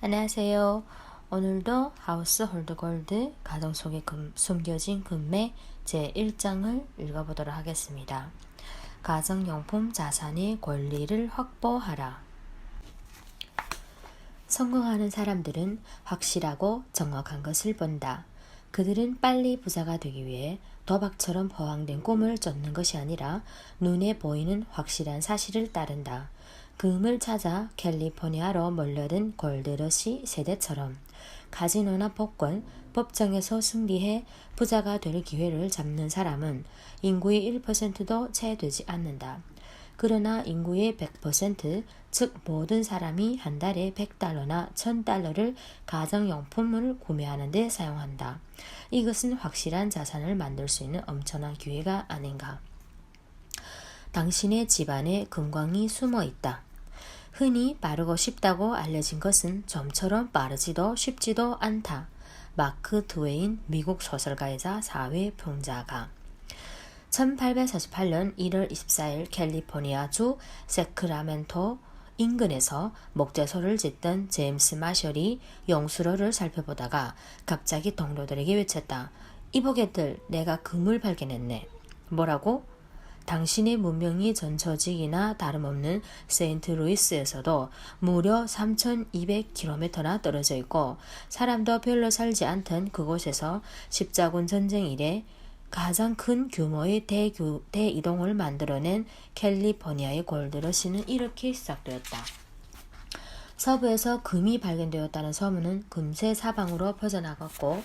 안녕하세요. 오늘도 하우스홀드 골드 가정 속에 숨겨진 금매 제1장을 읽어보도록 하겠습니다. 가정용품 자산의 권리를 확보하라. 성공하는 사람들은 확실하고 정확한 것을 본다. 그들은 빨리 부자가 되기 위해 도박처럼 허황된 꿈을 쫓는 것이 아니라 눈에 보이는 확실한 사실을 따른다. 금을 찾아 캘리포니아로 몰려든 골드러시 세대처럼 카지노나 복권, 법정에서 승리해 부자가 될 기회를 잡는 사람은 인구의 1%도 채 되지 않는다. 그러나 인구의 100%, 즉 모든 사람이 한 달에 $100나 $1000를 가정용품을 구매하는 데 사용한다. 이것은 확실한 자산을 만들 수 있는 엄청난 기회가 아닌가. 당신의 집안에 금광이 숨어 있다. 흔히 빠르고 쉽다고 알려진 것은 좀처럼 빠르지도 쉽지도 않다. 마크 트웨인 미국 소설가이자 사회평자가 1848년 1월 24일 캘리포니아주 세크라멘토 인근에서 목재소를 짓던 제임스 마셜이 용수로를 살펴보다가 갑자기 동료들에게 외쳤다. 이보게들, 내가 금을 발견했네. 뭐라고? 당신의 문명이 전처직이나 다름없는 세인트루이스에서도 무려 3200km나 떨어져 있고 사람도 별로 살지 않던 그곳에서 십자군 전쟁 이래 가장 큰 규모의 대이동을 만들어낸 캘리포니아의 골드러시는 이렇게 시작되었다. 서부에서 금이 발견되었다는 소문은 금세 사방으로 퍼져나갔고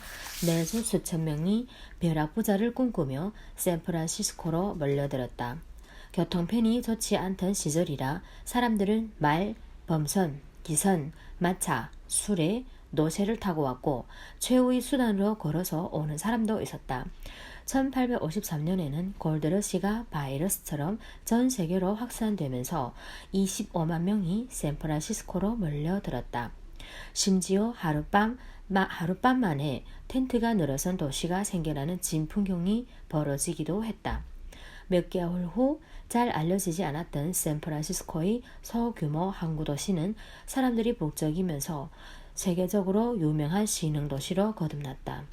매주 수천 명이 벼락부자를 꿈꾸며 샌프란시스코로 몰려들었다. 교통편이 좋지 않던 시절이라 사람들은 말, 범선, 기선, 마차, 수레, 노새를 타고 왔고 최후의 수단으로 걸어서 오는 사람도 있었다. 1853년에는 골드러시가 바이러스처럼 전 세계로 확산되면서 25만 명이 샌프란시스코로 몰려들었다. 심지어 하룻밤 만에 텐트가 늘어선 도시가 생겨나는 진풍경이 벌어지기도 했다. 몇 개월 후 잘 알려지지 않았던 샌프란시스코의 소규모 항구 도시는 사람들이 북적이면서 세계적으로 유명한 신흥도시로 거듭났다.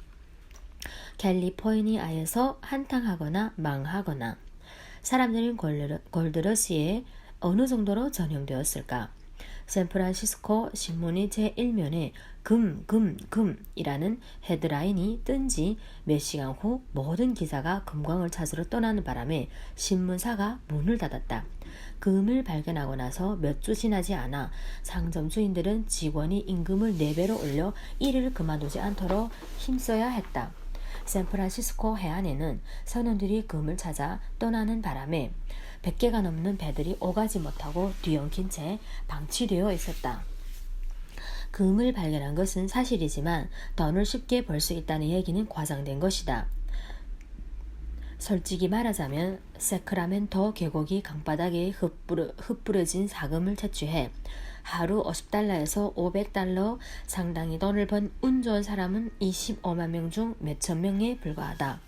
캘리포니아에서 한탕하거나 망하거나 사람들은 골드러시에 어느 정도로 전형되었을까? 샌프란시스코 신문이 제1면에 금이라는 헤드라인이 뜬 지 몇 시간 후 모든 기자가 금광을 찾으러 떠나는 바람에 신문사가 문을 닫았다. 금을 발견하고 나서 몇 주 지나지 않아 상점 주인들은 직원이 임금을 4배로 올려 일을 그만두지 않도록 힘써야 했다. 샌프란시스코 해안에는 선원들이 금을 찾아 떠나는 바람에 100개가 넘는 배들이 오가지 못하고 뒤엉킨 채 방치되어 있었다. 금을 발견한 것은 사실이지만 돈을 쉽게 벌 수 있다는 얘기는 과장된 것이다. 솔직히 말하자면 세크라멘토 계곡이 강바닥에 흩뿌려진 자금을 채취해 하루 50달러에서 500달러 상당히 돈을 번 운 좋은 사람은 25만 명 중 몇천 명에 불과하다.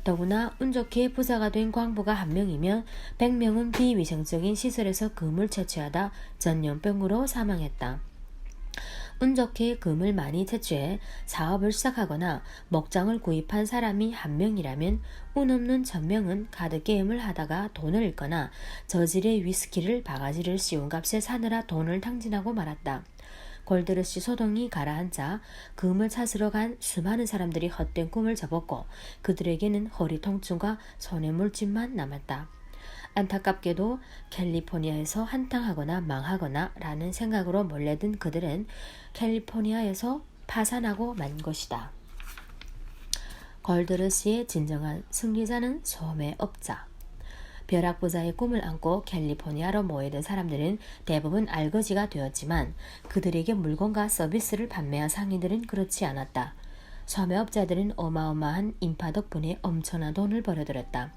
더구나 운 좋게 부자가 된 광부가 1명이면 100명은 비위생적인 시설에서 금을 채취하다 전염병으로 사망했다. 운 좋게 금을 많이 채취해 사업을 시작하거나 목장을 구입한 사람이 1명이라면 운 없는 1000명은 카드게임을 하다가 돈을 잃거나 저질의 위스키를 바가지를 씌운 값에 사느라 돈을 탕진하고 말았다. 골드러시 소동이 가라앉아 금을 찾으러 간 수많은 사람들이 헛된 꿈을 접었고 그들에게는 허리 통증과 손의 물집만 남았다. 안타깝게도 캘리포니아에서 한탕하거나 망하거나 라는 생각으로 몰려든 그들은 캘리포니아에서 파산하고 만 것이다. 골드러시의 진정한 승리자는 소매업자. 벼락부자의 꿈을 안고 캘리포니아로 모여든 사람들은 대부분 알거지가 되었지만 그들에게 물건과 서비스를 판매한 상인들은 그렇지 않았다. 소매업자들은 어마어마한 인파 덕분에 엄청난 돈을 벌어들였다.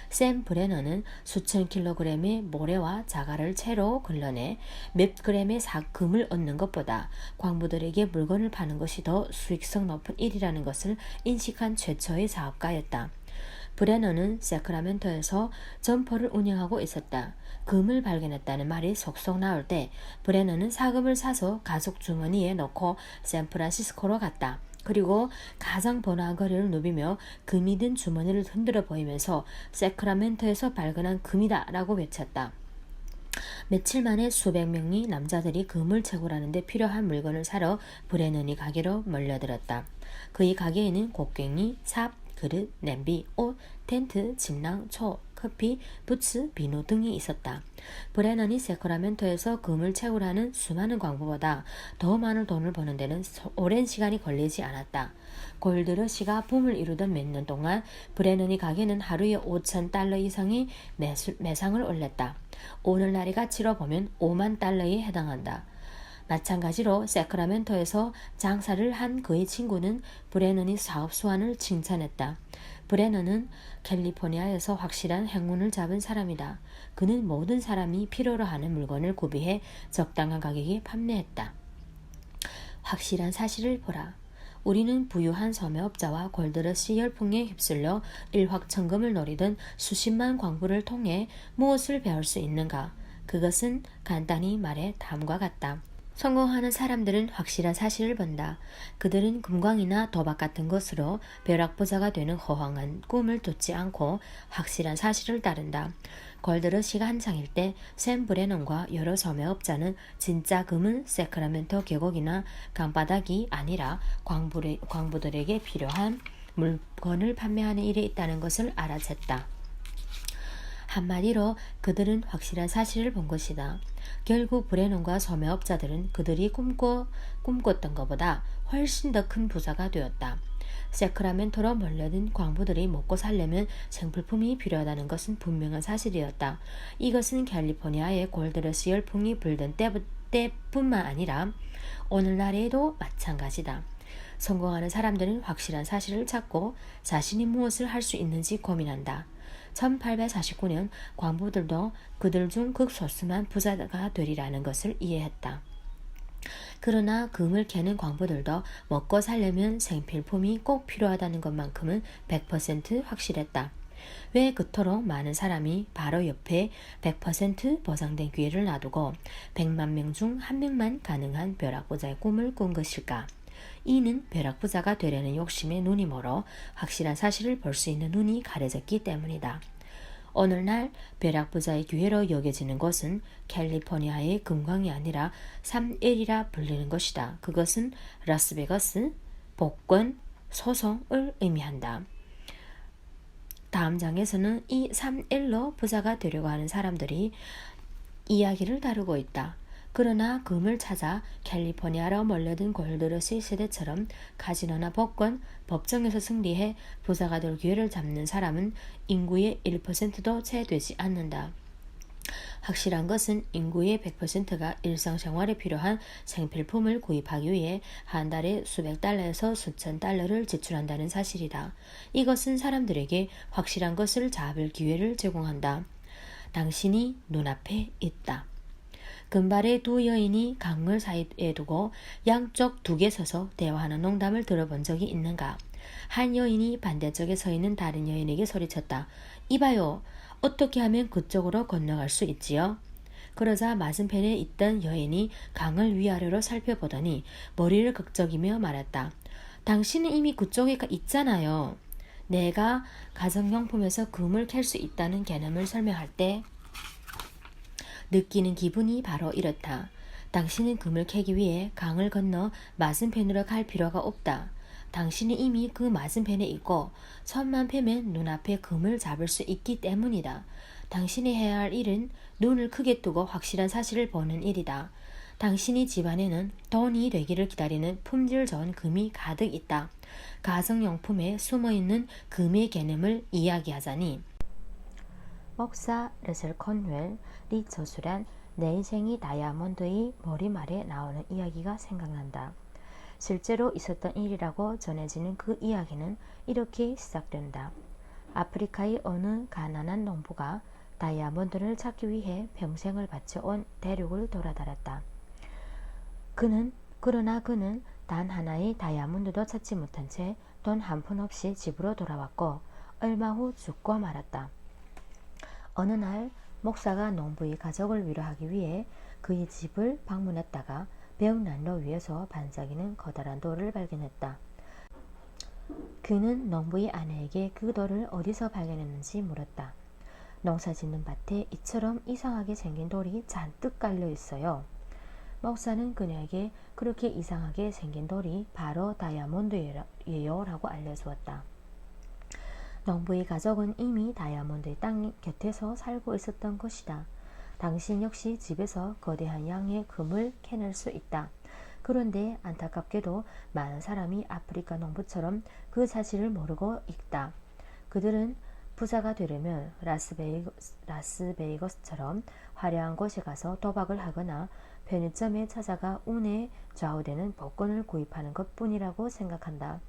샘 브레너는 수천 킬로그램의 모래와 자갈을 채로 걸러내 몇 그램의 금을 얻는 것보다 광부들에게 물건을 파는 것이 더 수익성 높은 일이라는 것을 인식한 최초의 사업가였다. 브레너는 세크라멘토에서 점포를 운영하고 있었다. 금을 발견했다는 말이 속속 나올 때 브레넌은 사금을 사서 가죽 주머니에 넣고 샌프란시스코로 갔다. 그리고 가장 번화한 거리를 누비며 금이 든 주머니를 흔들어 보이면서 세크라멘토에서 발견한 금이다 라고 외쳤다. 며칠 만에 수백 명의 남자들이 금을 채굴하는 데 필요한 물건을 사러 브레넌이 가게로 몰려들었다. 그의 가게에는 곡괭이, 삽, 그릇, 냄비, 옷, 텐트, 침낭, 초, 커피, 부츠, 비누 등이 있었다. 브레넌이 세크라멘토에서 금을 채굴하는 수많은 광부보다 더 많은 돈을 버는 데는 오랜 시간이 걸리지 않았다. 골드러시가 붐을 이루던 몇 년 동안 브레넌이 가게는 하루에 5,000달러 이상의 매상을 올렸다. 오늘날의 가치로 보면 5만 달러에 해당한다. 마찬가지로 세크라멘토에서 장사를 한 그의 친구는 브레넌이 사업 수완을 칭찬했다. 브레넌은 캘리포니아에서 확실한 행운을 잡은 사람이다. 그는 모든 사람이 필요로 하는 물건을 구비해 적당한 가격에 판매했다. 확실한 사실을 보라. 우리는 부유한 섬유업자와 골드러시 열풍에 휩쓸려 일확천금을 노리던 수십만 광부를 통해 무엇을 배울 수 있는가? 그것은 간단히 말해 다음과 같다. 성공하는 사람들은 확실한 사실을 본다. 그들은 금광이나 도박 같은 것으로 벼락부자가 되는 허황한 꿈을 쫓지 않고 확실한 사실을 따른다. 골드러시가 한창일 때 샘 브레넌과 여러 섬유업자는 진짜 금은 세크라멘토 계곡이나 강바닥이 아니라 광부들에게 필요한 물건을 판매하는 일에 있다는 것을 알아챘다. 한마디로 그들은 확실한 사실을 본 것이다. 결국 브레넌과 섬유업자들은 그들이 꿈꿨던 것보다 훨씬 더 큰 부자가 되었다. 세크라멘토로 몰려든 광부들이 먹고 살려면 생필품이 필요하다는 것은 분명한 사실이었다. 이것은 캘리포니아의 골드러시 열풍이 불던 때뿐만 아니라 오늘날에도 마찬가지다. 성공하는 사람들은 확실한 사실을 찾고 자신이 무엇을 할 수 있는지 고민한다. 1849년 광부들도 그들 중 극소수만 부자가 되리라는 것을 이해했다. 그러나 금을 캐는 광부들도 먹고 살려면 생필품이 꼭 필요하다는 것만큼은 100% 확실했다. 왜 그토록 많은 사람이 바로 옆에 100% 보장된 기회를 놔두고 100만 명 중 1명만 가능한 벼락부자의 꿈을 꾼 것일까? 이는 벼락부자가 되려는 욕심에 눈이 멀어 확실한 사실을 볼 수 있는 눈이 가려졌기 때문이다. 오늘날 벼락부자의 기회로 여겨지는 것은 캘리포니아의 금광이 아니라 3L이라 불리는 것이다. 그것은 라스베가스, 복권, 소송을 의미한다. 다음 장에서는 이 3L로 부자가 되려고 하는 사람들이 이야기를 다루고 있다. 그러나 금을 찾아 캘리포니아로 몰려든 골드러시 세대처럼 카지노나 복권, 법정에서 승리해 부자가 될 기회를 잡는 사람은 인구의 1%도 채 되지 않는다. 확실한 것은 인구의 100%가 일상생활에 필요한 생필품을 구입하기 위해 한 달에 수백 달러에서 수천 달러를 지출한다는 사실이다. 이것은 사람들에게 확실한 것을 잡을 기회를 제공한다. 당신이 눈앞에 있다. 금발의 두 여인이 강물 사이에 두고 양쪽 두개 서서 대화하는 농담을 들어본 적이 있는가? 한 여인이 반대쪽에 서 있는 다른 여인에게 소리쳤다. 이봐요. 어떻게 하면 그쪽으로 건너갈 수 있지요? 그러자 맞은편에 있던 여인이 강을 위아래로 살펴보더니 머리를 극적이며 말했다. 당신은 이미 그쪽에 있잖아요. 내가 가정용품에서 금을 캘 수 있다는 개념을 설명할 때 느끼는 기분이 바로 이렇다. 당신은 금을 캐기 위해 강을 건너 맞은편으로 갈 필요가 없다. 당신은 이미 그 맞은편에 있고 손만 펴면 눈앞에 금을 잡을 수 있기 때문이다. 당신이 해야 할 일은 눈을 크게 뜨고 확실한 사실을 보는 일이다. 당신이 집안에는 돈이 되기를 기다리는 품질 좋은 금이 가득 있다. 가정용품에 숨어있는 금의 개념을 이야기하자니 목사 러셀 컨웰이 저술한 내 인생이 다이아몬드의 머리말에 나오는 이야기가 생각난다. 실제로 있었던 일이라고 전해지는 그 이야기는 이렇게 시작된다. 아프리카의 어느 가난한 농부가 다이아몬드를 찾기 위해 평생을 바쳐온 대륙을 돌아다녔다. 그러나 그는 단 하나의 다이아몬드도 찾지 못한 채 돈 한 푼 없이 집으로 돌아왔고 얼마 후 죽고 말았다. 어느 날 목사가 농부의 가족을 위로하기 위해 그의 집을 방문했다가 배운 난로 위에서 반짝이는 커다란 돌을 발견했다. 그는 농부의 아내에게 그 돌을 어디서 발견했는지 물었다. 농사 짓는 밭에 이처럼 이상하게 생긴 돌이 잔뜩 깔려 있어요. 목사는 그녀에게 그렇게 이상하게 생긴 돌이 바로 다이아몬드예요 라고 알려주었다. 농부의 가족은 이미 다이아몬드의 땅 곁에서 살고 있었던 것이다. 당신 역시 집에서 거대한 양의 금을 캐낼 수 있다. 그런데 안타깝게도 많은 사람이 아프리카 농부처럼 그 사실을 모르고 있다. 그들은 부자가 되려면 라스베이거스처럼 화려한 곳에 가서 도박을 하거나 편의점에 찾아가 운에 좌우되는 복권을 구입하는 것뿐이라고 생각한다.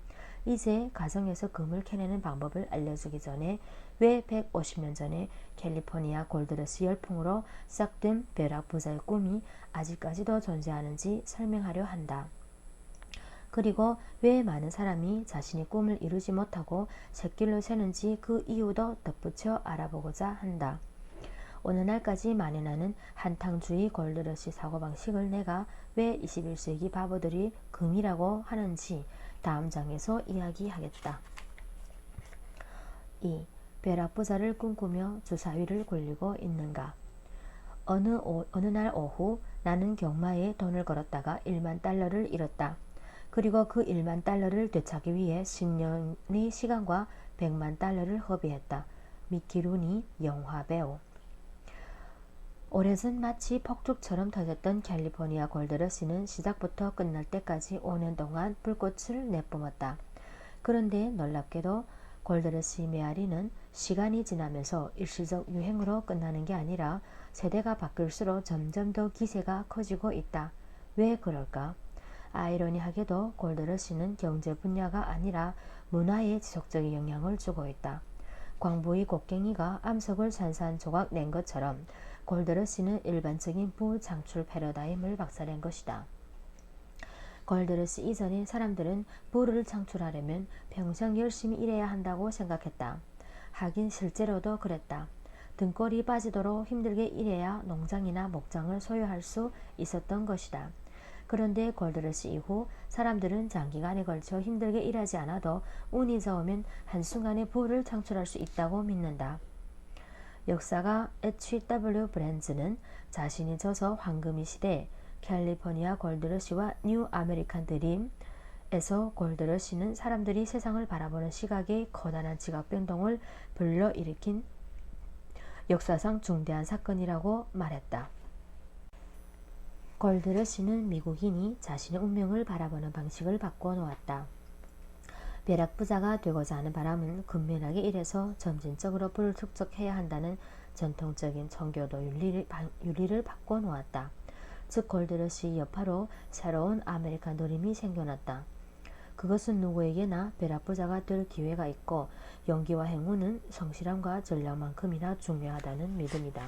이제 가정에서 금을 캐내는 방법을 알려주기 전에 왜 150년 전에 캘리포니아 골드러시 열풍으로 시작된 벼락 부자의 꿈이 아직까지도 존재하는지 설명하려 한다. 그리고 왜 많은 사람이 자신의 꿈을 이루지 못하고 샛길로 새는지 그 이유도 덧붙여 알아보고자 한다. 오늘날까지 만연하는 한탕주의 골드러시 사고방식을 내가 왜 21세기 바보들이 금이라고 하는지 다음 장에서 이야기하겠다. 2. 벼락부자를 꿈꾸며 주사위를 굴리고 있는가. 어느 날 오후 나는 경마에 돈을 걸었다가 1만 달러를 잃었다. 그리고 그 1만 달러를 되찾기 위해 10년의 시간과 100만 달러를 허비했다. 미키 루니 영화배우. 오래전 마치 폭죽처럼 터졌던 캘리포니아 골드러시는 시작부터 끝날 때까지 5년 동안 불꽃을 내뿜었다. 그런데 놀랍게도 골드러시 메아리는 시간이 지나면서 일시적 유행으로 끝나는 게 아니라 세대가 바뀔수록 점점 더 기세가 커지고 있다. 왜 그럴까? 아이러니하게도 골드러시는 경제 분야가 아니라 문화에 지속적인 영향을 주고 있다. 광부의 곡괭이가 암석을 산산조각 낸 것처럼 골드러시는 일반적인 부장출 패러다임을 박살낸 것이다. 골드러시 이전에 사람들은 부를 창출하려면 평생 열심히 일해야 한다고 생각했다. 하긴 실제로도 그랬다. 등골이 빠지도록 힘들게 일해야 농장이나 목장을 소유할 수 있었던 것이다. 그런데 골드러시 이후 사람들은 장기간에 걸쳐 힘들게 일하지 않아도 운이 좋으면 한순간에 부를 창출할 수 있다고 믿는다. 역사가 H.W. 브랜즈는 자신이 저서 황금의 시대, 캘리포니아 골드러시와 뉴 아메리칸 드림에서 골드러시는 사람들이 세상을 바라보는 시각에 커다란 지각 변동을 불러일으킨 역사상 중대한 사건이라고 말했다. 골드러시는 미국인이 자신의 운명을 바라보는 방식을 바꿔놓았다. 벼락부자가 되고자 하는 바람은 근면하게 일해서 점진적으로 부를 축적해야 한다는 전통적인 청교도 윤리를 바꿔놓았다. 즉 골드러시 여파로 새로운 아메리칸 드림이 생겨났다. 그것은 누구에게나 벼락부자가 될 기회가 있고 용기와 행운은 성실함과 전략만큼이나 중요하다는 믿음이다.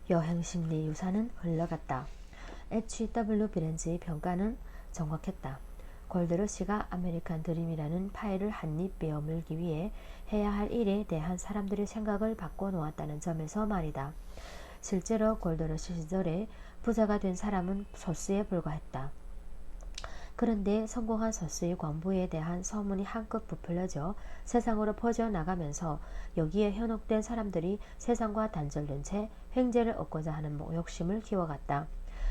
여행심리 유산은 흘러갔다. H.W. 브랜즈의 평가는 정확했다. 골드러시가 아메리칸 드림이라는 파일을 한입 베어물기 위해 해야 할 일에 대한 사람들의 생각을 바꿔놓았다는 점에서 말이다. 실제로 골드러시 시절에 부자가 된 사람은 소수에 불과했다. 그런데 성공한 소수의 광부에 대한 소문이 한껏 부풀려져 세상으로 퍼져나가면서 여기에 현혹된 사람들이 세상과 단절된 채 횡재를 얻고자 하는 욕심을 키워갔다.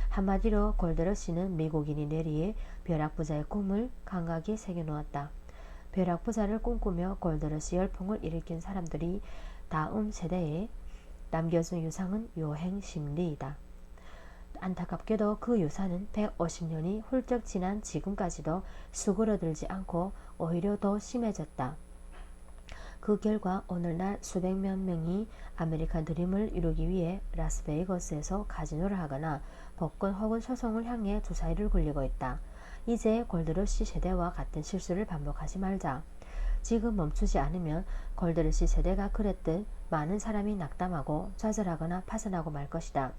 한마디로 골드러시는 미국인이 뇌리에 벼락부자의 꿈을 강하게 새겨놓았다. 벼락부자를 꿈꾸며 골드러시 열풍을 일으킨 사람들이 다음 세대에 남겨준 유산은 요행심리이다. 안타깝게도 그 유산은 150년이 훌쩍 지난 지금까지도 수그러들지 않고 오히려 더 심해졌다. 그 결과 오늘날 수백만 명이 아메리칸 드림을 이루기 위해 라스베이거스에서 카지노를 하거나 복권 혹은 소송을 향해 주사위를 굴리고 있다. 이제 골드러시 세대와 같은 실수를 반복하지 말자. 지금 멈추지 않으면 골드러시 세대가 그랬듯 많은 사람이 낙담하고 좌절하거나 파산하고 말 것이다.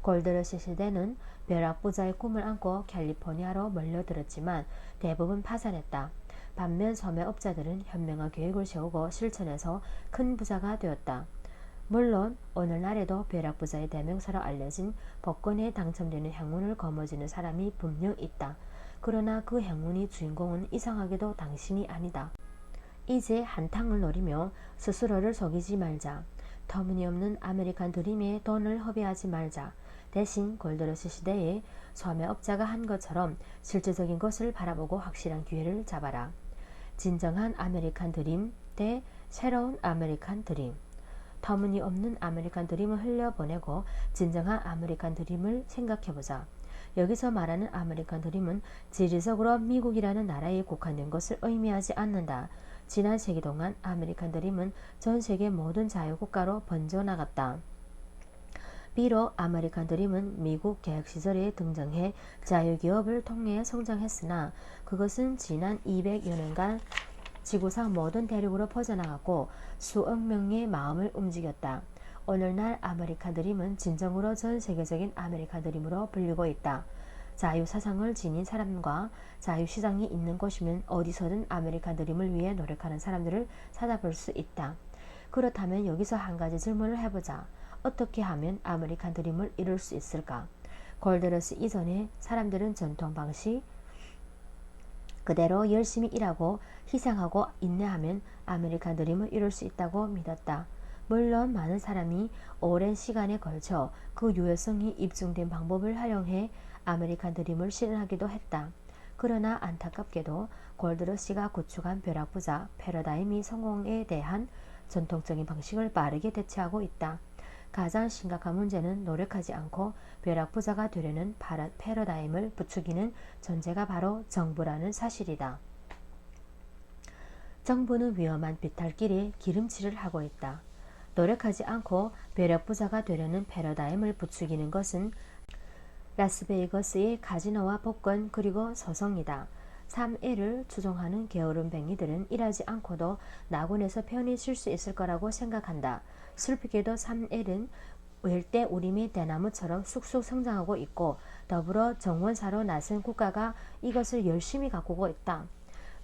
골드러시 세대는 벼락부자의 꿈을 안고 캘리포니아로 몰려들었지만 대부분 파산했다. 반면 소매업자들은 현명한 계획을 세우고 실천해서 큰 부자가 되었다. 물론 오늘날에도 벼락부자의 대명사로 알려진 복권에 당첨되는 행운을 거머쥐는 사람이 분명 있다. 그러나 그 행운의 주인공은 이상하게도 당신이 아니다. 이제 한탕을 노리며 스스로를 속이지 말자. 터무니없는 아메리칸 드림에 돈을 허비하지 말자. 대신 골드러시 시대에 소매업자가 한 것처럼 실제적인 것을 바라보고 확실한 기회를 잡아라. 진정한 아메리칸 드림 대 새로운 아메리칸 드림. 터무니없는 아메리칸 드림을 흘려보내고 진정한 아메리칸 드림을 생각해보자. 여기서 말하는 아메리칸 드림은 지리적으로 미국이라는 나라에 국한된 것을 의미하지 않는다. 지난 세기 동안 아메리칸 드림은 전 세계 모든 자유국가로 번져나갔다. 비록 아메리칸 드림은 미국 개혁 시절에 등장해 자유기업을 통해 성장했으나 그것은 지난 200여 년간 지구상 모든 대륙으로 퍼져나갔고 수억 명의 마음을 움직였다. 오늘날 아메리칸 드림은 진정으로 전 세계적인 아메리칸 드림으로 불리고 있다. 자유사상을 지닌 사람과 자유시장이 있는 곳이면 어디서든 아메리칸 드림을 위해 노력하는 사람들을 찾아볼 수 있다. 그렇다면 여기서 한 가지 질문을 해보자. 어떻게 하면 아메리칸 드림을 이룰 수 있을까? 골드러시 이전에 사람들은 전통 방식 그대로 열심히 일하고 희생하고 인내하면 아메리칸 드림을 이룰 수 있다고 믿었다. 물론 많은 사람이 오랜 시간에 걸쳐 그 유효성이 입증된 방법을 활용해 아메리칸 드림을 실현하기도 했다. 그러나 안타깝게도 골드러시가 구축한 벼락부자 패러다임이 성공에 대한 전통적인 방식을 빠르게 대체하고 있다. 가장 심각한 문제는 노력하지 않고 벼락부자가 되려는 패러다임을 부추기는 존재가 바로 정부라는 사실이다. 정부는 위험한 비탈길에 기름칠을 하고 있다. 노력하지 않고 벼락부자가 되려는 패러다임을 부추기는 것은 라스베이거스의 카지노와 복권 그리고 소송이다. 3L을 추종하는 게으름뱅이들은 일하지 않고도 낙원에서 편히 쉴 수 있을 거라고 생각한다. 슬프게도 3L은 열대우림의 대나무처럼 쑥쑥 성장하고 있고 더불어 정원사로 나선 국가가 이것을 열심히 가꾸고 있다.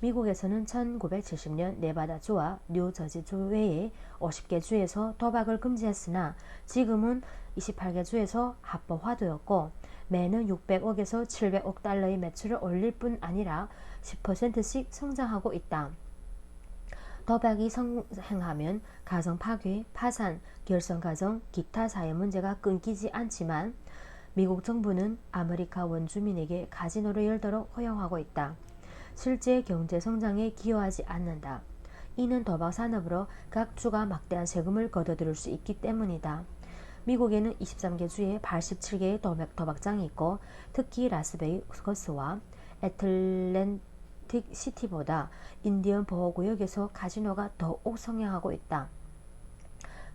미국에서는 1970년 네바다주와 뉴저지주 외에 50개 주에서 도박을 금지했으나 지금은 28개 주에서 합법화되었고 매년 600억에서 700억 달러의 매출을 올릴 뿐 아니라 10%씩 성장하고 있다. 도박이 성행하면 가정 파괴, 파산, 결손 가정, 기타 사회 문제가 끊기지 않지만 미국 정부는 아메리카 원주민에게 카지노를 열도록 허용하고 있다. 실제 경제 성장에 기여하지 않는다. 이는 도박 산업으로 각 주가 막대한 세금을 거둬들일 수 있기 때문이다. 미국에는 23개 주에 87개의 도박장이 있고 특히 라스베이거스와 애틀랜틱 시티보다 인디언 보호구역에서 카지노가 더욱 성행하고 있다.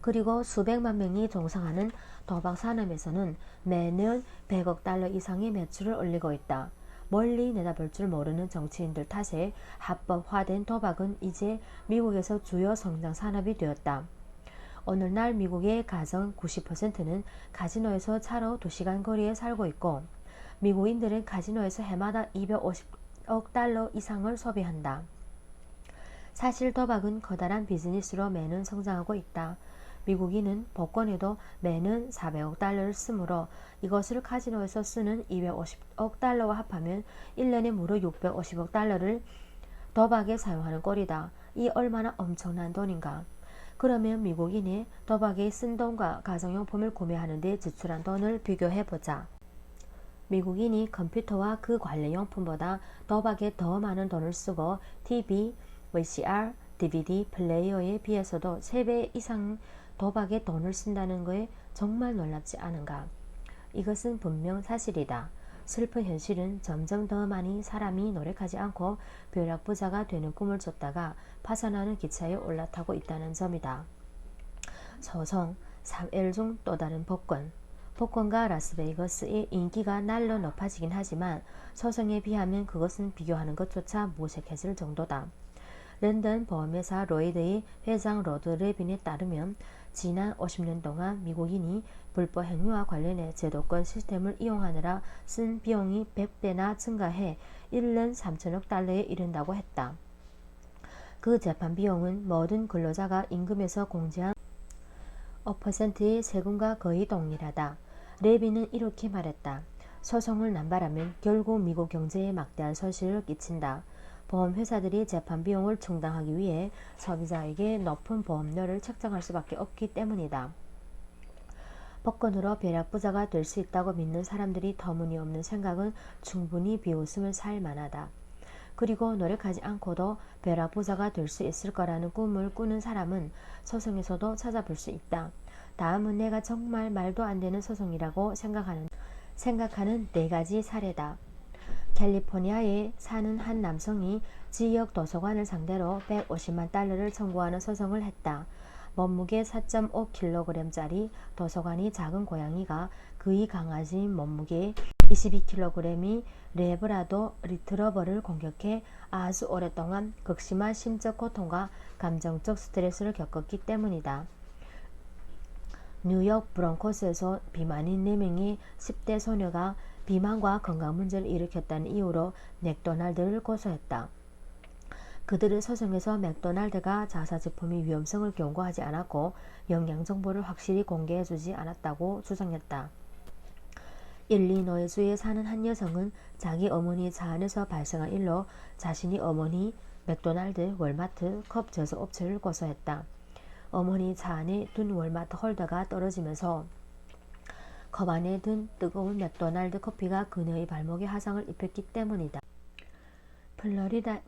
그리고 수백만 명이 종사하는 도박 산업에서는 매년 100억 달러 이상의 매출을 올리고 있다. 멀리 내다볼 줄 모르는 정치인들 탓에 합법화된 도박은 이제 미국에서 주요 성장 산업이 되었다. 오늘날 미국의 가정 90%는 카지노에서 차로 2시간 거리에 살고 있고 미국인들은 카지노에서 해마다 250억 달러 이상을 소비한다. 사실 도박은 커다란 비즈니스로 매년 성장하고 있다. 미국인은 복권에도 매년 400억 달러를 쓰므로 이것을 카지노에서 쓰는 250억 달러와 합하면 1년에 무려 650억 달러를 도박에 사용하는 꼴이다. 이 얼마나 엄청난 돈인가. 그러면 미국인이 도박에 쓴 돈과 가정용품을 구매하는 데 지출한 돈을 비교해보자. 미국인이 컴퓨터와 그 관련 용품보다 도박에 더 많은 돈을 쓰고 TV, VCR, DVD 플레이어에 비해서도 3배 이상 도박에 돈을 쓴다는 거에 정말 놀랍지 않은가. 이것은 분명 사실이다. 슬픈 현실은 점점 더 많이 사람이 노력하지 않고 벼락부자가 되는 꿈을 쫓다가 파산하는 기차에 올라타고 있다는 점이다. 소송, 3L 중 또 다른 복권. 복권과 라스베이거스의 인기가 날로 높아지긴 하지만 소송에 비하면 그것은 비교하는 것조차 무색해질 정도다. 런던 보험회사 로이드의 회장 로드 레빈에 따르면 지난 50년 동안 미국인이 불법 행위와 관련해 제도권 시스템을 이용하느라 쓴 비용이 100배나 증가해 1년 3천억 달러에 이른다고 했다. 그 재판 비용은 모든 근로자가 임금에서 공제한 5%의 세금과 거의 동일하다. 레비는 이렇게 말했다. 소송을 남발하면 결국 미국 경제에 막대한 손실을 끼친다. 보험회사들이 재판 비용을 충당하기 위해 소비자에게 높은 보험료를 책정할 수밖에 없기 때문이다. 복권으로 벼락부자가 될 수 있다고 믿는 사람들이 터무니없는 생각은 충분히 비웃음을 살 만하다. 그리고 노력하지 않고도 벼락부자가 될 수 있을 거라는 꿈을 꾸는 사람은 소송에서도 찾아볼 수 있다. 다음은 내가 정말 말도 안 되는 소송이라고 생각하는 4가지 사례다. 캘리포니아에 사는 한 남성이 지역 도서관을 상대로 150만 달러를 청구하는 소송을 했다. 몸무게 4.5kg짜리 도서관이 작은 고양이가 그의 강아지인 몸무게 22kg이 레브라도 리트러버를 공격해 아주 오랫동안 극심한 심적 고통과 감정적 스트레스를 겪었기 때문이다. 뉴욕 브론코스에서 비만인 4명의 10대 소녀가 비만과 건강 문제를 일으켰다는 이유로 맥도날드를 고소했다. 그들은 소송에서 맥도날드가 자사 제품의 위험성을 경고하지 않았고 영양 정보를 확실히 공개해주지 않았다고 주장했다. 일리노이주에 사는 한 여성은 자기 어머니 차 안에서 발생한 일로 자신이 어머니, 맥도날드, 월마트, 컵 제조업체를 고소했다. 어머니 차 안에 둔 월마트 홀더가 떨어지면서 컵 안에 든 뜨거운 맥도날드 커피가 그녀의 발목에 화상을 입혔기 때문이다.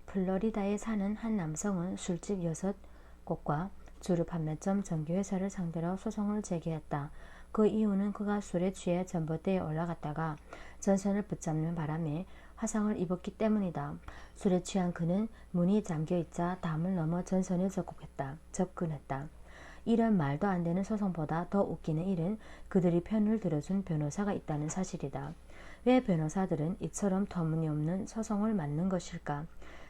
플로리다에 사는 한 남성은 술집 6곳과 주류 판매점 전기회사를 상대로 소송을 제기했다. 그 이유는 그가 술에 취해 전봇대에 올라갔다가 전선을 붙잡는 바람에 화상을 입었기 때문이다. 술에 취한 그는 문이 잠겨있자 담을 넘어 전선에 접근했다. 이런 말도 안 되는 소송보다 더 웃기는 일은 그들이 편을 들어준 변호사가 있다는 사실이다. 왜 변호사들은 이처럼 터무니없는 소송을 맡는 것일까?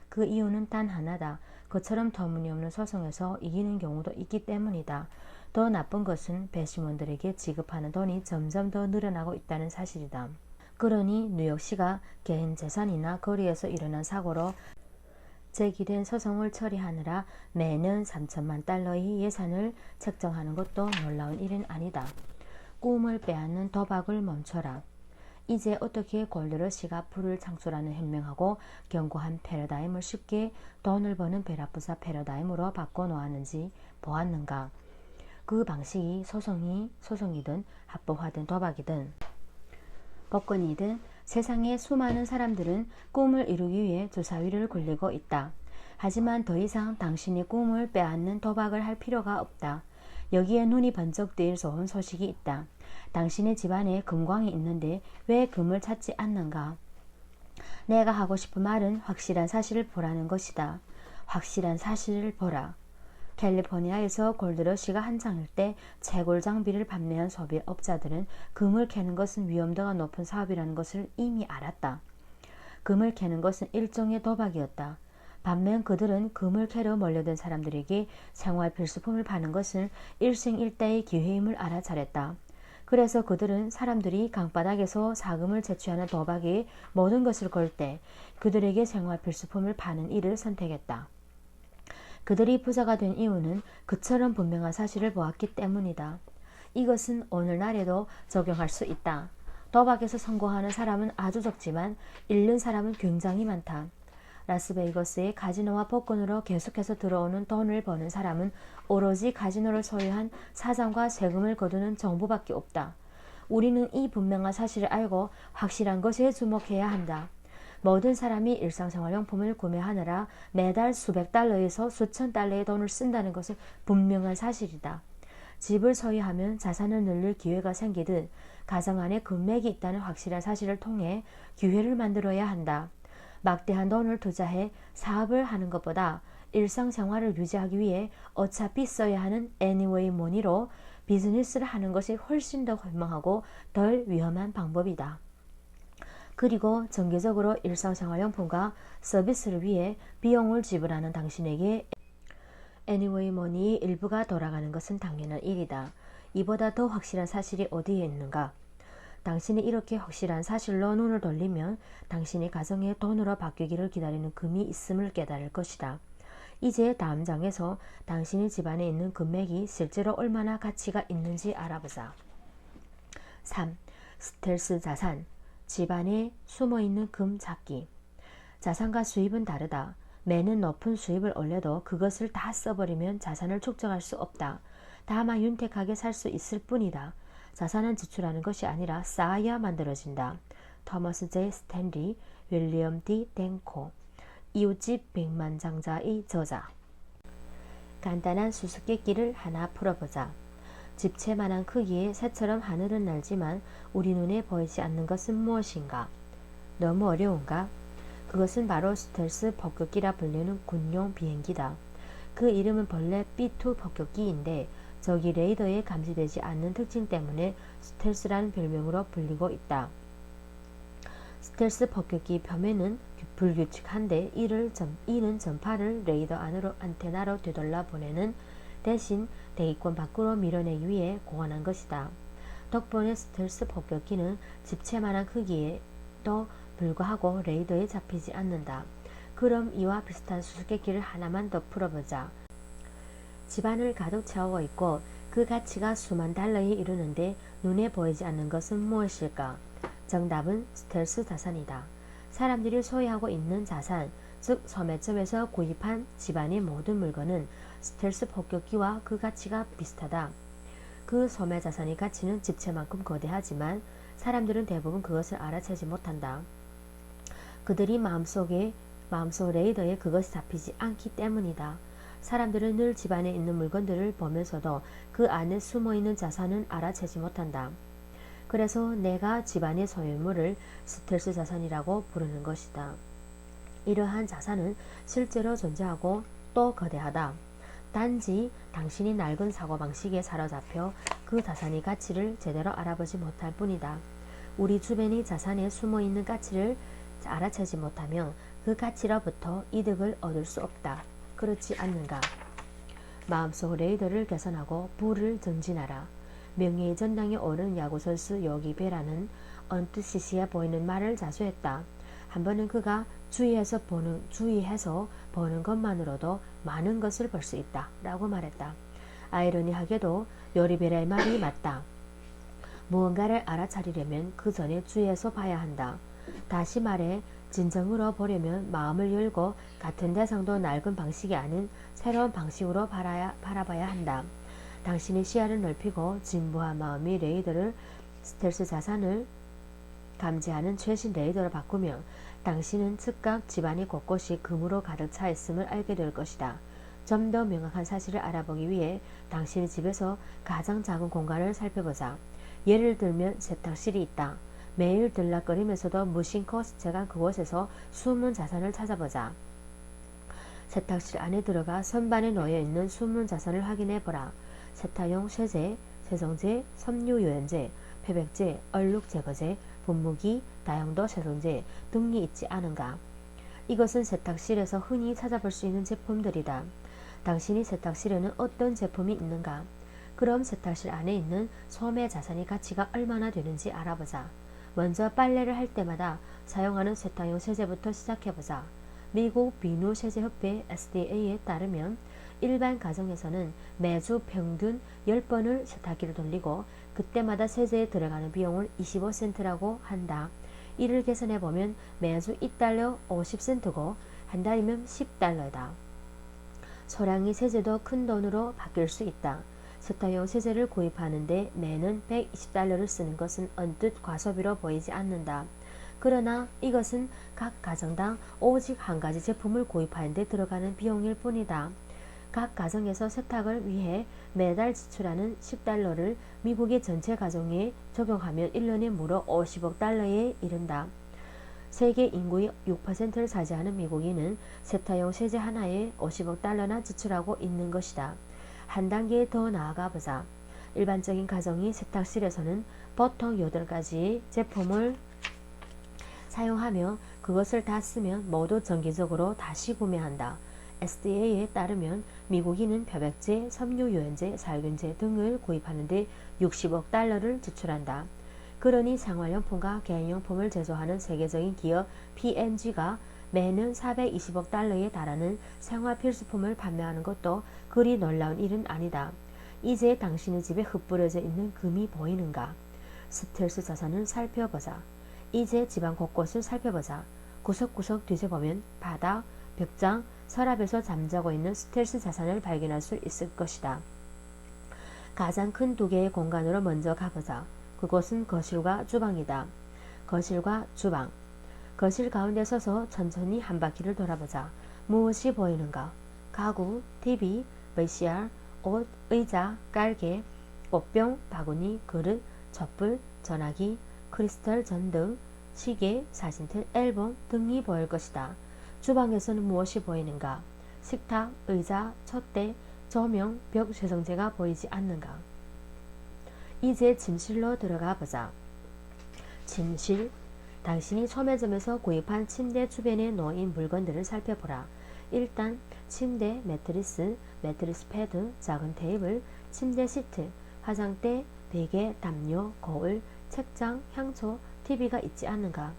그 이유는 단 하나다. 그처럼 터무니없는 소송에서 이기는 경우도 있기 때문이다. 더 나쁜 것은 배심원들에게 지급하는 돈이 점점 더 늘어나고 있다는 사실이다. 그러니 뉴욕시가 개인 재산이나 거리에서 일어난 사고로 제기된 소송을 처리하느라 매년 3천만 달러의 예산을 책정하는 것도 놀라운 일은 아니다. 꿈을 빼앗는 도박을 멈춰라. 이제 어떻게 골드러시가 불을 창출하는 현명하고 견고한 패러다임을 쉽게 돈을 버는 벼락부자 패러다임으로 바꿔놓았는지 보았는가. 그 방식이 소송이든 합법화된 도박이든 복권이든 세상의 수많은 사람들은 꿈을 이루기 위해 주사위를 굴리고 있다. 하지만 더 이상 당신의 꿈을 빼앗는 도박을 할 필요가 없다. 여기에 눈이 번쩍 뜨일 좋은 소식이 있다. 당신의 집안에 금광이 있는데 왜 금을 찾지 않는가? 내가 하고 싶은 말은 확실한 사실을 보라는 것이다. 확실한 사실을 보라. 캘리포니아에서 골드러시가 한창일 때 채굴 장비를 판매한 소비업자들은 금을 캐는 것은 위험도가 높은 사업이라는 것을 이미 알았다. 금을 캐는 것은 일종의 도박이었다. 반면 그들은 금을 캐러 몰려든 사람들에게 생활 필수품을 파는 것은 일생일대의 기회임을 알아차렸다. 그래서 그들은 사람들이 강바닥에서 자금을 채취하는 도박에 모든 것을 걸 때 그들에게 생활 필수품을 파는 일을 선택했다. 그들이 부자가 된 이유는 그처럼 분명한 사실을 보았기 때문이다. 이것은 오늘날에도 적용할 수 있다. 도박에서 성공하는 사람은 아주 적지만 잃는 사람은 굉장히 많다. 라스베이거스의 카지노와 복권으로 계속해서 들어오는 돈을 버는 사람은 오로지 카지노를 소유한 사장과 세금을 거두는 정부밖에 없다. 우리는 이 분명한 사실을 알고 확실한 것에 주목해야 한다. 모든 사람이 일상생활용품을 구매하느라 매달 수백 달러에서 수천 달러의 돈을 쓴다는 것은 분명한 사실이다. 집을 소유하면 자산을 늘릴 기회가 생기듯 가정 안에 금맥이 있다는 확실한 사실을 통해 기회를 만들어야 한다. 막대한 돈을 투자해 사업을 하는 것보다 일상생활을 유지하기 위해 어차피 써야 하는 anyway money로 비즈니스를 하는 것이 훨씬 더 현명하고 덜 위험한 방법이다. 그리고 정기적으로 일상생활용품과 서비스를 위해 비용을 지불하는 당신에게 anyway money의 일부가 돌아가는 것은 당연한 일이다. 이보다 더 확실한 사실이 어디에 있는가? 당신이 이렇게 확실한 사실로 눈을 돌리면 당신의 가정에 돈으로 바뀌기를 기다리는 금이 있음을 깨달을 것이다. 이제 다음 장에서 당신의 집안에 있는 금맥이 실제로 얼마나 가치가 있는지 알아보자. 3. 스텔스 자산. 집안에 숨어있는 금 찾기. 자산과 수입은 다르다. 매년 높은 수입을 올려도 그것을 다 써버리면 자산을 축적할 수 없다. 다만 윤택하게 살 수 있을 뿐이다. 자산은 지출하는 것이 아니라 쌓아야 만들어진다. 토머스 J. 스탠리, 윌리엄 D. 댕코. 이웃집 백만장자의 저자. 간단한 수수께끼를 하나 풀어보자. 집채만한 크기의 새처럼 하늘은 날지만 우리 눈에 보이지 않는 것은 무엇인가? 너무 어려운가? 그것은 바로 스텔스 폭격기라 불리는 군용 비행기다. 그 이름은 본래 B-2 폭격기인데 적이 레이더에 감지되지 않는 특징 때문에 스텔스라는 별명으로 불리고 있다. 스텔스 폭격기 표면은 불규칙한데 이는 전파를 레이더 안으로 안테나로 되돌려 보내는 대신 대기권 밖으로 밀어내기 위해 고안한 것이다. 덕분에 스텔스 폭격기는 집채만한 크기에도 불구하고 레이더에 잡히지 않는다. 그럼 이와 비슷한 수수께끼를 하나만 더 풀어보자. 집안을 가득 채워 있고 그 가치가 수만 달러에 이르는데 눈에 보이지 않는 것은 무엇일까? 정답은 스텔스 자산이다. 사람들이 소유하고 있는 자산, 즉 소매점에서 구입한 집안의 모든 물건은 스텔스 폭격기와 그 가치가 비슷하다. 그 소매 자산의 가치는 집채만큼 거대하지만 사람들은 대부분 그것을 알아채지 못한다. 그들이 마음속 레이더에 그것이 잡히지 않기 때문이다. 사람들은 늘 집안에 있는 물건들을 보면서도 그 안에 숨어있는 자산은 알아채지 못한다. 그래서 내가 집안의 소유물을 스텔스 자산이라고 부르는 것이다. 이러한 자산은 실제로 존재하고 또 거대하다. 단지 당신이 낡은 사고방식에 사로잡혀 그 자산의 가치를 제대로 알아보지 못할 뿐이다. 우리 주변의 자산에 숨어있는 가치를 알아채지 못하면 그 가치로부터 이득을 얻을 수 없다. 그렇지 않는가? 마음속 레이더를 개선하고 부를 정진하라. 명예의 전당에 오른 야구선수 요기베라는 언뜻 시시해 보이는 말을 자주 했다. 한 번은 그가 주의해서 보는 것만으로도 많은 것을 벌 수 있다 라고 말했다. 아이러니하게도 요리베라의 말이 맞다. 무언가를 알아차리려면 그 전에 주의해서 봐야 한다. 다시 말해 진정으로 보려면 마음을 열고 같은 대상도 낡은 방식이 아닌 새로운 방식으로 바라봐야 한다. 당신의 시야를 넓히고 진부한 마음의 레이더를 스텔스 자산을 감지하는 최신 레이더로 바꾸면 당신은 즉각 집안의 곳곳이 금으로 가득 차 있음을 알게 될 것이다. 좀 더 명확한 사실을 알아보기 위해 당신의 집에서 가장 작은 공간을 살펴보자. 예를 들면 세탁실이 있다. 매일 들락거리면서도 무심코 스쳐간 그곳에서 숨은 자산을 찾아보자. 세탁실 안에 들어가 선반에 놓여있는 숨은 자산을 확인해보라. 세탁용 세제, 세정제, 섬유유연제,漂白제, 얼룩 제거제, 분무기, 다용도 세정제 등이 있지 않은가? 이것은 세탁실에서 흔히 찾아볼 수 있는 제품들이다. 당신이 세탁실에는 어떤 제품이 있는가? 그럼 세탁실 안에 있는 소매 자산의 가치가 얼마나 되는지 알아보자. 먼저 빨래를 할 때마다 사용하는 세탁용 세제부터 시작해보자. 미국 비누세제협회 SDA에 따르면 일반 가정에서는 매주 평균 10번을 세탁기를 돌리고 그때마다 세제에 들어가는 비용을 25센트라고 한다. 이를 계산해보면 매주 1달러 50센트고 한 달이면 10달러다. 소량의 세제도 큰 돈으로 바뀔 수 있다. 세탁용 세제를 구입하는데 매년 120달러를 쓰는 것은 언뜻 과소비로 보이지 않는다. 그러나 이것은 각 가정당 오직 한 가지 제품을 구입하는 데 들어가는 비용일 뿐이다. 각 가정에서 세탁을 위해 매달 지출하는 10달러를 미국의 전체 가정에 적용하면 1년에 무려 50억 달러에 이른다. 세계 인구의 6%를 차지하는 미국인은 세탁용 세제 하나에 50억 달러나 지출하고 있는 것이다. 한 단계 더 나아가 보자. 일반적인 가정이 세탁실에서는 보통 8가지의 제품을 사용하며 그것을 다 쓰면 모두 정기적으로 다시 구매한다. SDA에 따르면 미국인은漂白제, 섬유유연제, 살균제 등을 구입하는 데 60억 달러를 지출한다. 그러니 생활용품과 개인용품을 제조하는 세계적인 기업 P&G가 매년 420억 달러에 달하는 생활 필수품을 판매하는 것도 그리 놀라운 일은 아니다. 이제 당신의 집에 흩뿌려져 있는 금이 보이는가? 스텔스 자산을 살펴보자. 이제 집안 곳곳을 살펴보자. 구석구석 뒤져보면 바닥, 벽장, 서랍에서 잠자고 있는 스텔스 자산을 발견할 수 있을 것이다. 가장 큰 두 개의 공간으로 먼저 가보자. 그곳은 거실과 주방이다. 거실과 주방. 거실 가운데 서서 천천히 한 바퀴를 돌아보자. 무엇이 보이는가? 가구, TV, VCR, 옷, 의자, 깔개, 꽃병, 바구니, 그릇, 촛불, 전화기, 크리스탈 전등, 시계, 사진틀, 앨범 등이 보일 것이다. 주방에서는 무엇이 보이는가? 식탁, 의자, 촛대, 조명, 벽 세정제가 보이지 않는가? 이제 침실로 들어가 보자. 침실. 당신이 소매점에서 구입한 침대 주변에 놓인 물건들을 살펴보라. 일단 침대, 매트리스 패드, 작은 테이블, 침대 시트, 화장대, 베개, 담요, 거울, 책장, 향초, TV가 있지 않는가?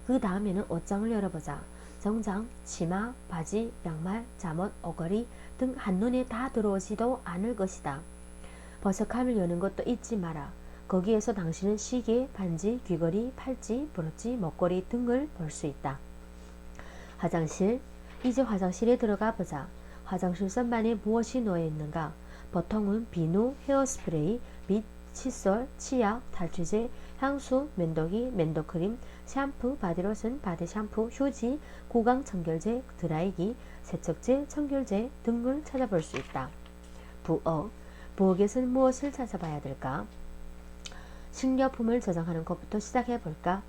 그 다음에는 옷장을 열어보자. 정장, 치마, 바지, 양말, 잠옷, 옷걸이 등 한눈에 다 들어오지도 않을 것이다. 버섯함을 여는 것도 잊지 마라. 거기에서 당신은 시계, 반지, 귀걸이, 팔찌, 브로치, 목걸이 등을 볼 수 있다. 화장실. 이제 화장실에 들어가 보자. 화장실 선반에 무엇이 놓여 있는가? 보통은 비누, 헤어스프레이, 빗, 칫솔, 치약, 탈취제, 향수, 면도기, 면도크림, 샴푸, 바디로션, 바디샴푸, 휴지, 구강 청결제, 드라이기, 세척제, 청결제 등을 찾아볼 수 있다. 부엌. 부엌에서는 무엇을 찾아봐야 될까? 식료품을 저장하는 것부터 시작해 볼까?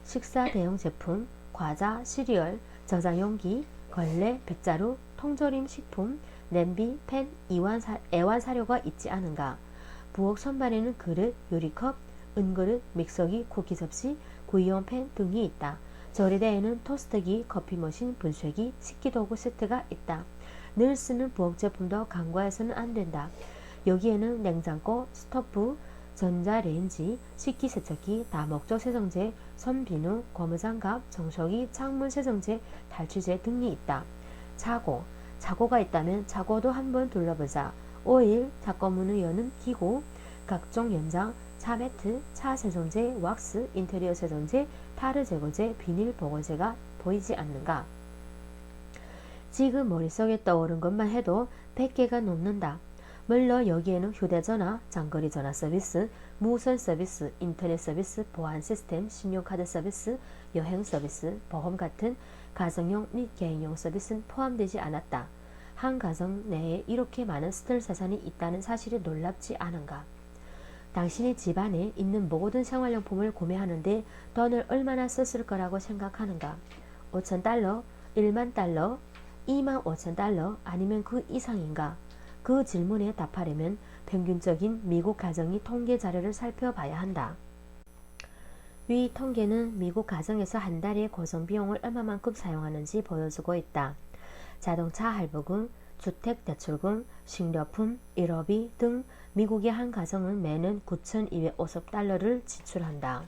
식사 대용 제품, 과자, 시리얼, 저장용기, 걸레, 빗자루, 통조림 식품, 냄비, 팬, 애완사료가 있지 않은가? 부엌 선반에는 그릇, 유리컵, 은그릇, 믹서기, 쿠키 접시, 구이용 팬 등이 있다. 조리대에는 토스트기, 커피머신, 분쇄기, 식기도구 세트가 있다. 늘 쓰는 부엌 제품도 간과해서는 안 된다. 여기에는 냉장고, 스토브, 전자레인지, 식기세척기, 다목적 세정제, 손비누, 고무장갑, 청소기, 창문 세정제, 탈취제 등이 있다. 차고. 차고가 있다면 차고도 한번 둘러보자. 오일, 차고문을 여는 기구, 각종 연장, 차 매트, 차 세정제, 왁스, 인테리어 세정제, 타르 제거제, 비닐 보건제가 보이지 않는가? 지금 머릿속에 떠오른 것만 해도 100개가 넘는다. 물론 여기에는 휴대전화, 장거리 전화 서비스, 무선 서비스, 인터넷 서비스, 보안 시스템, 신용카드 서비스, 여행 서비스, 보험 같은 가정용 및 개인용 서비스는 포함되지 않았다. 한 가정 내에 이렇게 많은 스텔스 자산이 있다는 사실이 놀랍지 않은가? 당신의 집안에 있는 모든 생활용품을 구매하는데 돈을 얼마나 썼을 거라고 생각하는가? 5,000달러, 1만 달러, 2만 5천 달러 아니면 그 이상인가? 그 질문에 답하려면 평균적인 미국 가정의 통계 자료를 살펴봐야 한다. 위 통계는 미국 가정에서 한 달에 고정비용을 얼마만큼 사용하는지 보여주고 있다. 자동차 할부금, 주택대출금, 식료품, 일호비 등 미국의 한 가정은 매년 9,250달러를 지출한다.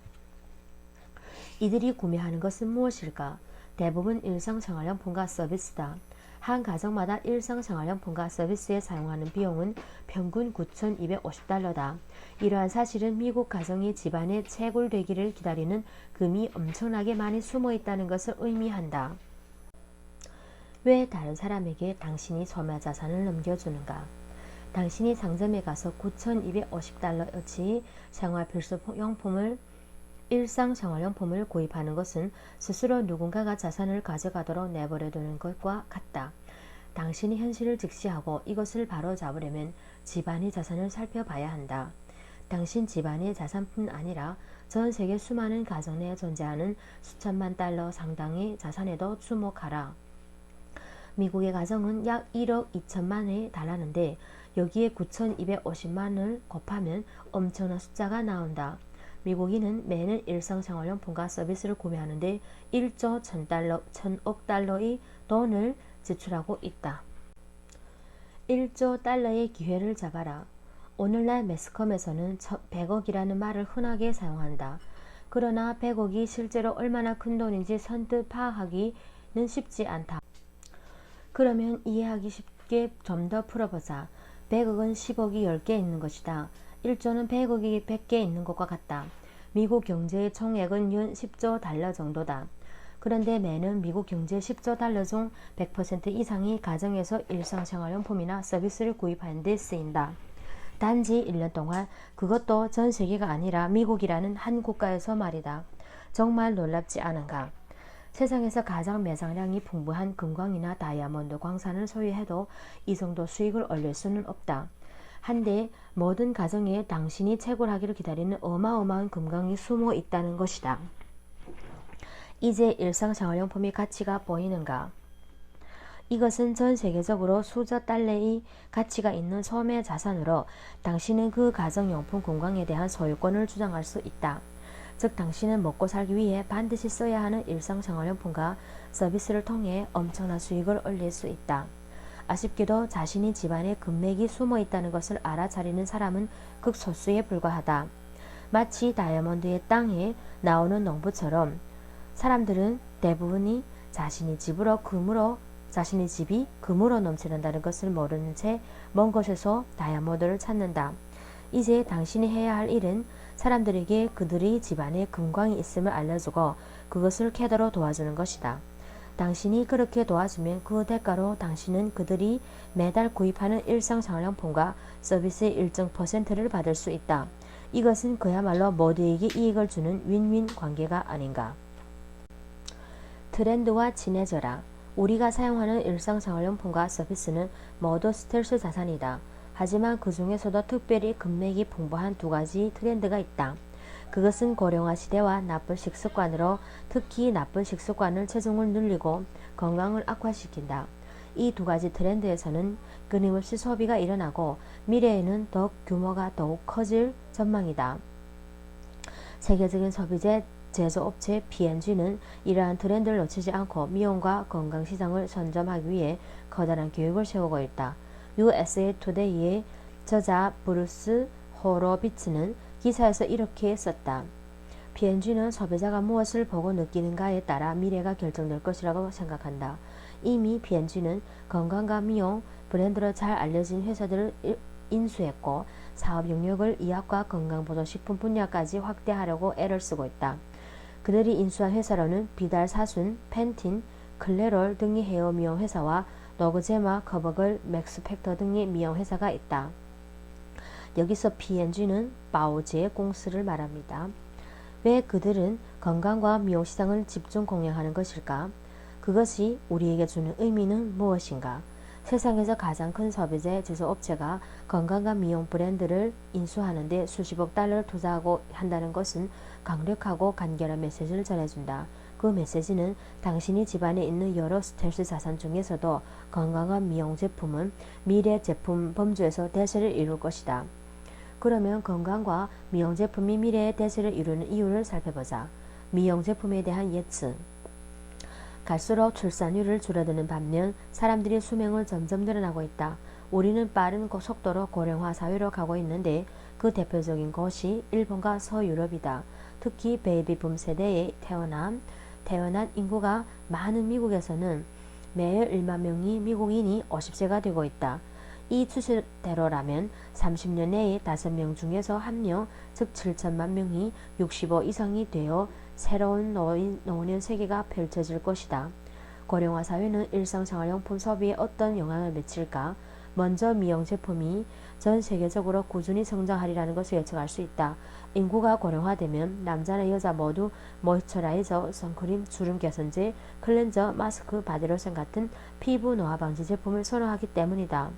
이들이 구매하는 것은 무엇일까? 대부분 일상생활용품과 서비스다. 한 가정마다 일상생활용품과 서비스에 사용하는 비용은 평균 9,250달러다. 이러한 사실은 미국 가정이 집안에 채굴되기를 기다리는 금이 엄청나게 많이 숨어 있다는 것을 의미한다. 왜 다른 사람에게 당신이 소매자산을 넘겨주는가? 당신이 상점에 가서 9,250달러어치 생활필수용품을 일상생활용품을 구입하는 것은 스스로 누군가가 자산을 가져가도록 내버려두는 것과 같다. 당신이 현실을 직시하고 이것을 바로잡으려면 집안의 자산을 살펴봐야 한다. 당신 집안의 자산뿐 아니라 전 세계 수많은 가정 내에 존재하는 수천만 달러 상당의 자산에도 주목하라. 미국의 가정은 약 1억 2천만에 달하는데 여기에 9,250만을 곱하면 엄청난 숫자가 나온다. 미국인은 매년 일상생활용품과 서비스를 구매하는데 1조 1,000억 달러의 돈을 지출하고 있다. 1조 달러의 기회를 잡아라. 오늘날 매스컴에서는 100억이라는 말을 흔하게 사용한다. 그러나 100억이 실제로 얼마나 큰 돈인지 선뜻 파악하기 쉽지 않다. 그러면 이해하기 쉽게 좀 더 풀어보자. 100억은 10억이 10개 있는 것이다. 1조는 100억이 100개 있는 것과 같다. 미국 경제의 총액은 연 10조 달러 정도다. 그런데 매년 미국 경제 10조 달러 중 100% 이상이 가정에서 일상생활용품이나 서비스를 구입하는 데 쓰인다. 단지 1년 동안, 그것도 전 세계가 아니라 미국이라는 한 국가에서 말이다. 정말 놀랍지 않은가? 세상에서 가장 매장량이 풍부한 금광이나 다이아몬드 광산을 소유해도 이 정도 수익을 올릴 수는 없다. 한데 모든 가정에 당신이 채굴하기를 기다리는 어마어마한 금광이 숨어 있다는 것이다. 이제 일상생활용품의 가치가 보이는가? 이것은 전 세계적으로 수조 달러의 가치가 있는 소매 자산으로 당신은 그 가정용품 금광에 대한 소유권을 주장할 수 있다. 즉 당신은 먹고 살기 위해 반드시 써야 하는 일상생활용품과 서비스를 통해 엄청난 수익을 올릴 수 있다. 아쉽게도 자신이 집안에 금맥이 숨어 있다는 것을 알아차리는 사람은 극소수에 불과하다. 마치 다이아몬드의 땅에 나오는 농부처럼 사람들은 대부분이 자신이 집이 금으로 넘치는다는 것을 모르는 채 먼 곳에서 다이아몬드를 찾는다. 이제 당신이 해야 할 일은 사람들에게 그들의 집안에 금광이 있음을 알려주고 그것을 캐도록 도와주는 것이다. 당신이 그렇게 도와주면 그 대가로 당신은 그들이 매달 구입하는 일상생활용품과 서비스의 일정 %를 받을 수 있다. 이것은 그야말로 모두에게 이익을 주는 윈윈 관계가 아닌가. 트렌드와 친해져라. 우리가 사용하는 일상생활용품과 서비스는 모두 스텔스 자산이다. 하지만 그 중에서도 특별히 금맥이 풍부한 두 가지 트렌드가 있다. 그것은 고령화 시대와 나쁜 식습관으로 특히 나쁜 식습관을 체중을 늘리고 건강을 악화시킨다. 이 두 가지 트렌드에서는 끊임없이 소비가 일어나고 미래에는 규모가 더욱 커질 전망이다. 세계적인 소비재 제조업체 P&G는 이러한 트렌드를 놓치지 않고 미용과 건강시장을 선점하기 위해 커다란 계획을 세우고 있다. USA Today의 저자 브루스 호로비츠는 기사에서 이렇게 썼다. P&G는 소비자가 무엇을 보고 느끼는가에 따라 미래가 결정될 것이라고 생각한다. 이미 P&G는 건강과 미용 브랜드로 잘 알려진 회사들을 인수했고 사업 영역을 의학과 건강보조식품 분야까지 확대하려고 애를 쓰고 있다. 그들이 인수한 회사로는 비달 사순, 펜틴, 클레롤 등의 헤어 미용 회사와 노그제마, 커버걸, 맥스팩터 등의 미용 회사가 있다. 여기서 P&G는 바오제 공司를 말합니다. 왜 그들은 건강과 미용 시장을 집중 공략하는 것일까? 그것이 우리에게 주는 의미는 무엇인가? 세상에서 가장 큰 소비재 제조업체가 건강과 미용 브랜드를 인수하는데 수십억 달러를 투자하고 한다는 것은 강력하고 간결한 메시지를 전해준다. 그 메시지는 당신이 집안에 있는 여러 스텔스 자산 중에서도 건강한 미용 제품은 미래 제품 범주에서 대세를 이룰 것이다. 그러면 건강과 미용 제품이 미래의 대세를 이루는 이유를 살펴보자. 미용 제품에 대한 예측. 갈수록 출산율을 줄어드는 반면 사람들의 수명을 점점 늘어나고 있다. 우리는 빠른 속도로 고령화 사회로 가고 있는데 그 대표적인 곳이 일본과 서유럽이다. 특히 베이비붐 세대에 태어난 인구가 많은 미국에서는 매일 1만 명의 미국인이 50세가 되고 있다. 이 추세대로라면 30년 내에 5명 중에서 1명, 즉 7천만 명이 65 이상이 되어 새로운 노년 세계가 펼쳐질 것이다. 고령화 사회는 일상생활용품 소비에 어떤 영향을 미칠까? 먼저 미용 제품이 전 세계적으로 꾸준히 성장하리라는 것을 예측할 수 있다. 인구가 고령화되면 남자나 여자 모두 모이스처라이저, 선크림, 주름 개선제, 클렌저, 마스크, 바디로션 같은 피부 노화 방지 제품을 선호하기 때문이다.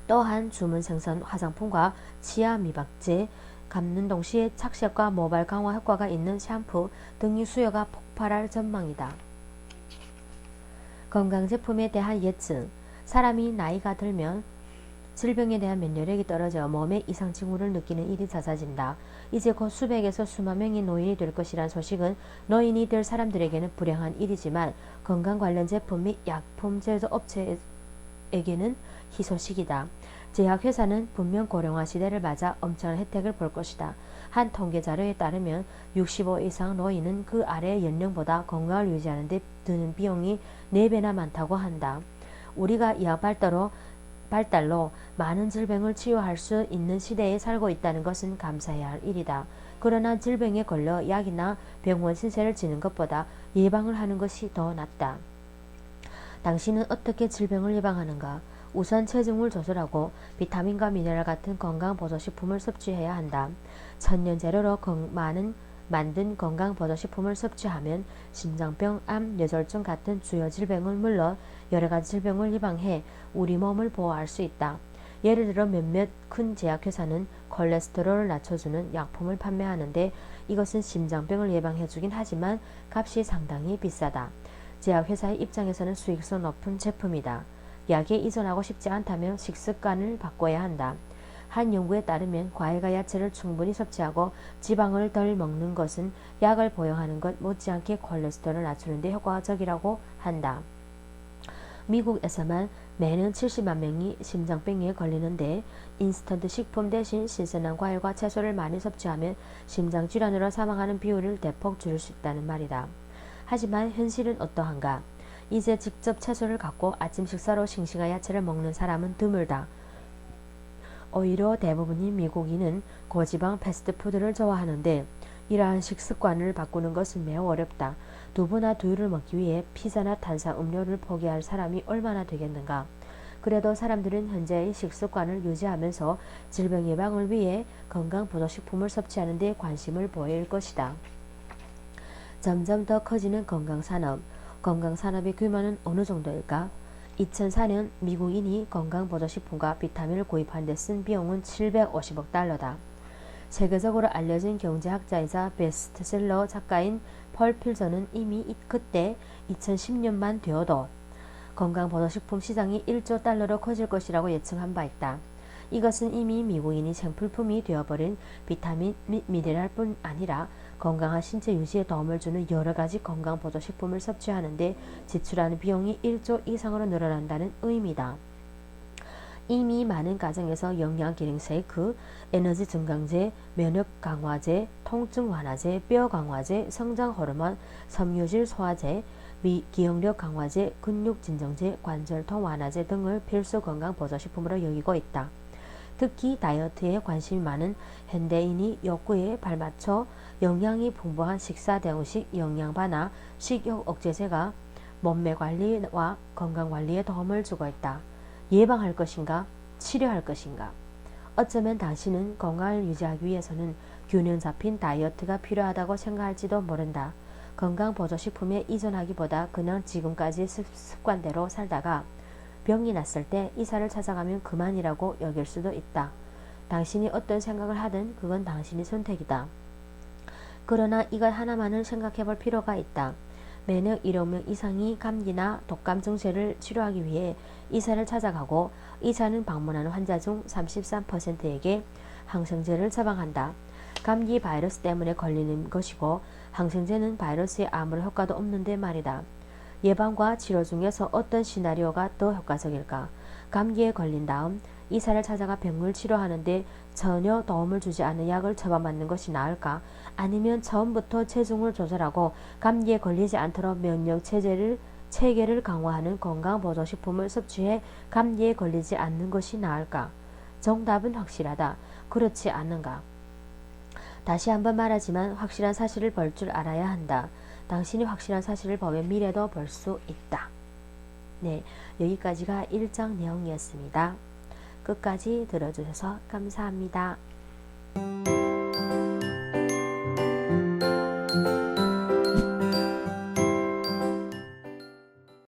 또한 주문 생산 화장품과 치아 미박제, 감는 동시에 착색과 모발 강화 효과가 있는 샴푸 등의 수요가 폭발할 전망이다. 건강제품에 대한 예측. 사람이 나이가 들면 질병에 대한 면역력이 떨어져 몸에 이상 징후를 느끼는 일이 잦아진다. 이제 곧 수백에서 수만 명이 노인이 될 것이란 소식은 노인이 될 사람들에게는 불행한 일이지만 건강 관련 제품 및 약품 제조업체에게는 희소식이다. 제약회사는 분명 고령화 시대를 맞아 엄청난 혜택을 볼 것이다. 한 통계 자료에 따르면 65 이상 노인은 그 아래 연령보다 건강을 유지하는 데 드는 비용이 4배나 많다고 한다. 우리가 의학 발달로 많은 질병을 치유할 수 있는 시대에 살고 있다는 것은 감사해야 할 일이다. 그러나 질병에 걸려 약이나 병원 신세를 지는 것보다 예방을 하는 것이 더 낫다. 당신은 어떻게 질병을 예방하는가? 우선 체중을 조절하고 비타민과 미네랄 같은 건강보조식품을 섭취해야 한다. 천연 재료로 만든 건강보조식품을 섭취하면 심장병, 암, 뇌졸중 같은 주요 질병은 물론 여러가지 질병을 예방해 우리 몸을 보호할 수 있다. 예를 들어 몇몇 큰 제약회사는 콜레스테롤을 낮춰주는 약품을 판매하는데 이것은 심장병을 예방해주긴 하지만 값이 상당히 비싸다. 제약회사의 입장에서는 수익성 높은 제품이다. 약에依存하고 싶지 않다면 식습관을 바꿔야 한다. 한 연구에 따르면 과일과 야채를 충분히 섭취하고 지방을 덜 먹는 것은 약을 복용하는 것 못지않게 콜레스테롤을 낮추는 데 효과적이라고 한다. 미국에서만 매년 70만 명이 심장병에 걸리는데 인스턴트 식품 대신 신선한 과일과 채소를 많이 섭취하면 심장질환으로 사망하는 비율을 대폭 줄일 수 있다는 말이다. 하지만 현실은 어떠한가? 이제 직접 채소를 갖고 아침 식사로 싱싱한 야채를 먹는 사람은 드물다. 오히려 대부분인 미국인은 고지방 패스트푸드를 좋아하는데 이러한 식습관을 바꾸는 것은 매우 어렵다. 두부나 두유를 먹기 위해 피자나 탄산음료를 포기할 사람이 얼마나 되겠는가. 그래도 사람들은 현재의 식습관을 유지하면서 질병 예방을 위해 건강보조식품을 섭취하는 데 관심을 보일 것이다. 점점 더 커지는 건강산업. 건강산업의 규모는 어느 정도일까? 2004년 미국인이 건강보조식품과 비타민을 구입하는 데 쓴 비용은 750억 달러다. 세계적으로 알려진 경제학자이자 베스트셀러 작가인 펄 필저는 이미 그때 2010년만 되어도 건강보조식품 시장이 1조 달러로 커질 것이라고 예측한 바 있다. 이것은 이미 미국인이 생필품이 되어버린 비타민 및 미네랄뿐 아니라 건강한 신체 유지에 도움을 주는 여러가지 건강보조식품을 섭취하는데 지출하는 비용이 1조 이상으로 늘어난다는 의미다. 이미 많은 가정에서 영양기능 쉐이크, 에너지 증강제, 면역 강화제, 통증 완화제, 뼈 강화제, 성장 호르몬, 섬유질 소화제, 기억력 강화제, 근육 진정제, 관절통 완화제 등을 필수 건강보조식품으로 여기고 있다. 특히 다이어트에 관심이 많은 현대인이 욕구에 발맞춰 영양이 풍부한 식사 대용식 영양바나 식욕 억제제가 몸매 관리와 건강 관리에 도움을 주고 있다. 예방할 것인가? 치료할 것인가? 어쩌면 당신은 건강을 유지하기 위해서는 균형 잡힌 다이어트가 필요하다고 생각할지도 모른다. 건강보조식품에依存하기보다 그냥 지금까지 습관대로 살다가 병이 났을 때 의사를 찾아가면 그만이라고 여길 수도 있다. 당신이 어떤 생각을 하든 그건 당신의 선택이다. 그러나 이것 하나만은 생각해 볼 필요가 있다. 매년 1억 명 이상이 감기나 독감 증세를 치료하기 위해 의사를 찾아가고 의사는 방문하는 환자 중 33%에게 항생제를 처방한다. 감기 바이러스 때문에 걸리는 것이고 항생제는 바이러스에 아무런 효과도 없는데 말이다. 예방과 치료 중에서 어떤 시나리오가 더 효과적일까? 감기에 걸린 다음 의사를 찾아가 병을 치료하는데 전혀 도움을 주지 않는 약을 처방받는 것이 나을까? 아니면 처음부터 체중을 조절하고 감기에 걸리지 않도록 면역 체계를 강화하는 건강보조식품을 섭취해 감기에 걸리지 않는 것이 나을까? 정답은 확실하다. 그렇지 않은가? 다시 한번 말하지만 확실한 사실을 볼 줄 알아야 한다. 당신이 확실한 사실을 보면 미래도 볼 수 있다. 네, 여기까지가 1장 내용이었습니다. 끝까지 들어주셔서 감사합니다.